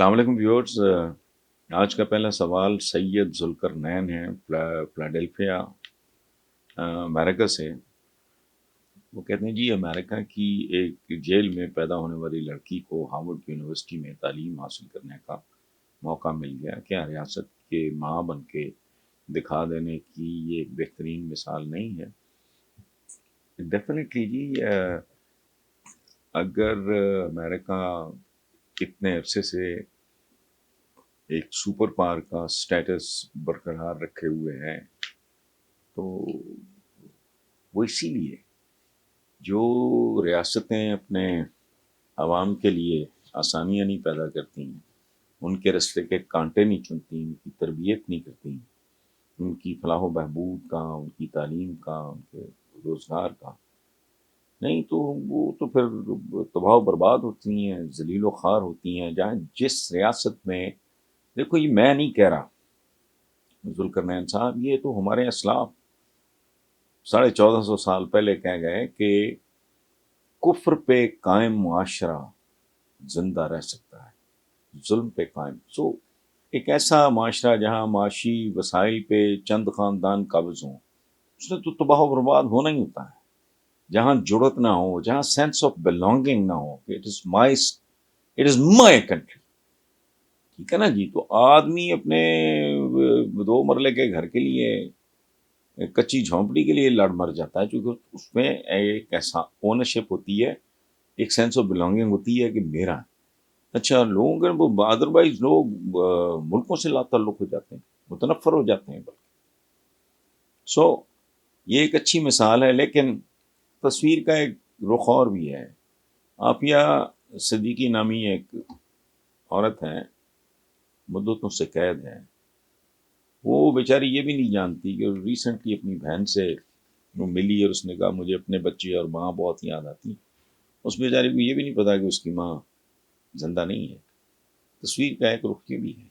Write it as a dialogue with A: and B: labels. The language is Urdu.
A: السلام علیکم ویورز، آج کا پہلا سوال سید ذوالقرنین ہے فلاڈیلفیا امریکہ سے۔ وہ کہتے ہیں جی امریکہ کی ایک جیل میں پیدا ہونے والی لڑکی کو ہارورڈ یونیورسٹی میں تعلیم حاصل کرنے کا موقع مل گیا، کیا ریاست کے ماں بن کے دکھا دینے کی یہ ایک بہترین مثال نہیں ہے؟ ڈیفینیٹلی جی، اگر امریکہ اتنے عرصے سے ایک سپر پاور کا سٹیٹس برقرار رکھے ہوئے ہیں تو وہ اسی لیے جو ریاستیں اپنے عوام کے لیے آسانیاں نہیں پیدا کرتی ہیں، ان کے رستے کے کانٹے نہیں چنتی، ان کی تربیت نہیں کرتی، ان کی فلاح و بہبود کا، ان کی تعلیم کا، ان کے روزگار کا، نہیں تو وہ تو پھر تباہ و برباد ہوتی ہیں، ذلیل و خوار ہوتی ہیں۔ جہاں جس ریاست میں، دیکھو یہ میں نہیں کہہ رہا ذوالقرنین صاحب، یہ تو ہمارے اسلاف 1450 سال پہلے کہہ گئے کہ کفر پہ قائم معاشرہ زندہ رہ سکتا ہے، ظلم پہ قائم۔ ایک ایسا معاشرہ جہاں معاشی وسائل پہ چند خاندان قابض ہوں، اس نے تو تباہ و برباد ہونا ہی ہوتا ہے۔ جہاں جڑت نہ ہو، جہاں سینس آف بلونگنگ نہ ہو کہ اٹ از مائی کنٹری، ٹھیک ہے نا جی، تو آدمی اپنے 2 مرلے کے گھر کے لیے، کچی جھونپڑی کے لیے لڑ مر جاتا ہے، کیونکہ اس میں ایک ایسا اونرشپ ہوتی ہے، ایک سینس آف بلونگنگ ہوتی ہے کہ میرا۔ اچھا، لوگوں کے ادروائز لوگ ملکوں سے لا تعلق ہو جاتے ہیں، متنفر ہو جاتے ہیں بلکہ۔ یہ ایک اچھی مثال ہے، لیکن تصویر کا ایک رخ اور بھی ہے۔ عافیہ صدیقی نامی ایک عورت ہے، مدتوں سے قید ہے، وہ بیچاری یہ بھی نہیں جانتی کہ ریسنٹلی اپنی بہن سے وہ ملی اور اس نے کہا مجھے اپنے بچے اور ماں بہت یاد آتی۔ اس بیچاری کو یہ بھی نہیں پتا کہ اس کی ماں زندہ نہیں ہے۔ تصویر کا ایک رخ یہ بھی ہے۔